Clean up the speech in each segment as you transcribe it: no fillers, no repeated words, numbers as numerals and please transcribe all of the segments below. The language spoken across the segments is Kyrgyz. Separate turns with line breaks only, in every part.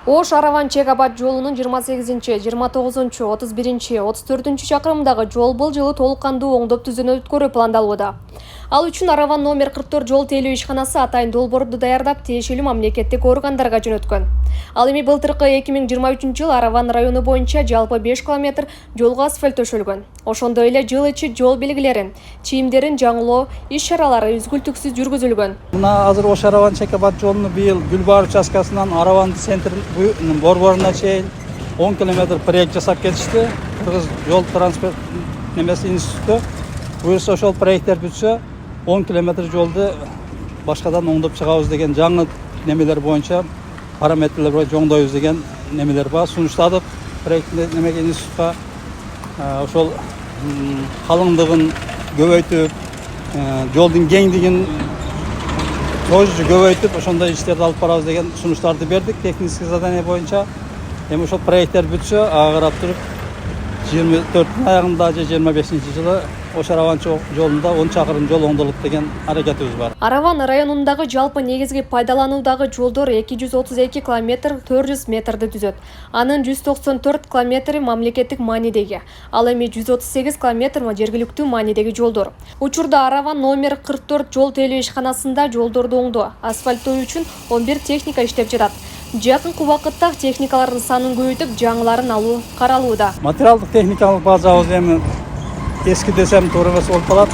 Ош Араван Чек-Абад жолунун 28-ci, 29-cu, 31-ci, 34-cü чакырымдагы жол бул жылы толук кандуу оңдоп түзүүнү пландалууда. Ал үчүн Араван номер 44 жол тейлөө ишканасы атайын долбоорду даярдап, тиешелүү мамлекеттик органдарга жөнөткөн. Ал эми былтыркы 2023-жылы Араван району боюнча жалпы 5 километр жолго асфальт төшөлгөн. Ошондой эле жыл ичи жол белгилерин, чийимдерин жаңылоо иш-чаралары үзгүлтүксүз жүргүзүлгөн.
Мына азыр Ош Араван Чек-Абад жолуну быйыл Гүлбар участкасынан Араван центр борборуна чейин 10 километр проект жасап кетишти. Кыргыз жол транспорт институту буюрса ошол проекттер бүтсө 10 километр жолду башкадан оңдоп чыгабыз деген жаңы немелер боюнча параметрлер боюнча оңдойбуз деген немелер бар. Сунуштадык проектте институтка ошол калыңдыгын көбөйтүп, жолдун кеңдигин көбөйтүп, ошондой иштерди алып барабыз деген сунуштарды бердик технический задание боюнча. Эми ошол проекттер бүтсө, ага карап туруп 24 аягында же 25-жылы Ош Араван жолунда 10 чакырым жол оңдолот деген аракетибиз бар.
Араван районундагы жалпы негизги пайдалануудагы жолдор 232 километр 400 метрди түзөт. Анын 194 километри мамлекеттик маанидеги, ал эми 138 километр жергиликтүү маанидеги жолдор. Учурда Араван номер 44 жол тейлөө ишканасында жолдорду оңдоо, асфальттоо үчүн 11 техника иштеп жатат. Жакынкы убакытта техникалардын санын көбөйтүп, жаңыларын алуу каралууда.
Материалдык техникалык базабыз эми эски десем туура эмес болуп калат.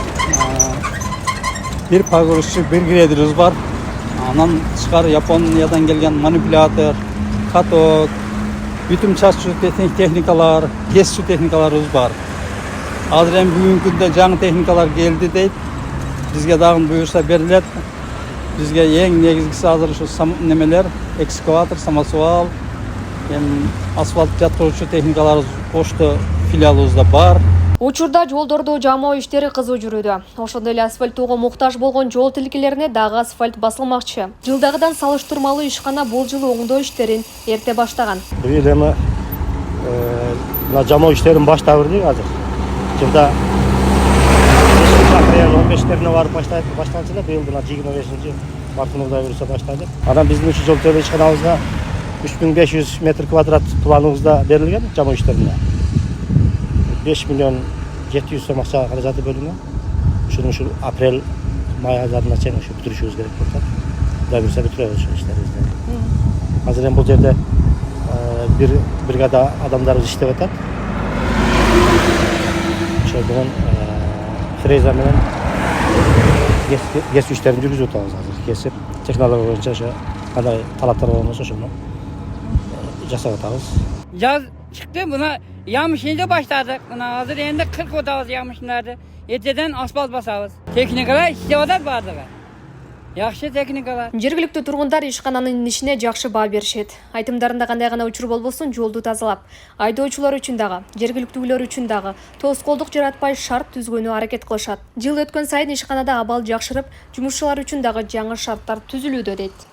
Бир погрузчик, бир грейдерибиз бар. Анан тышкары Япониядан келген манипулятор, каток, бүтүн чачуу техникалар, кесүү техникаларыбыз бар. Азыр эми бүгүнкү күндө жаңы техникалар келди дейт. Бизге дагы буюрса берилет. Бизге эң негизгиси азыр ушу немелер, экскаватор, самосвал, асфальт жаткыруучу техникаларыбыз Ошто филиалыбызда бар.
Учурда жолдорду жамоо иштери кызуу жүрүүдө. Ошондой эле асфальттоого муктаж болгон жол тилкелерине дагы асфальт басылмакчы. Жылдагыдан салыштырмалуу ишкана бул жылы оңдоо иштерин эрте баштаган.
Быйыл эми мына жамоо иштерин баштап бердик азыр. Жылда 15-лерине барып башталчу эле, быйыл мына 25-чи мартында Кудай буюрса баштадык. Анан биздин ушу жол тейлөө ишканабызга 3500 метр квадрат планыбызда берилген жамоо иштерине. 5 миллион 700 сом акча каражаты бөлүнгөн. Ушул апрель май айларына чейин ушу бүтүрүшүбүз керек болуп атат. Кудай буюрса бүтүрөбүз ушул иштерибизди. Азыр эми бул жерде бир бригада адамдарыбыз иштеп атат. Ошол менен фреза менен кесүү иштерин жүргүзүп атабыз азыр. Кесип, технология боюнча ошо кандай талаптар болсо ошону жасап атабыз.
Yaz çıktı, buna yağmışını başladık. Buna hazır yerinde 40 otağız yağmışlardı. Eceden asfalt basabız. Teknikalar işlevadat vardı. Yaxşı teknikalar.
Жергиликтүү тургундар ишкананын ишине жакшы баа беришет. Айтымдарында кандай гана учур болбосун жолду тазалап, айдоочулар үчүн дагы, жергиликтүүлөр үчүн дагы тоскоолдук жаратпай шарт түзгөнү аракет кылышат. Жыл өткөн сайын ишканада абал жакшырып, жумушчулар үчүн дагы жаңы шарттар түзүлүүдө дейт.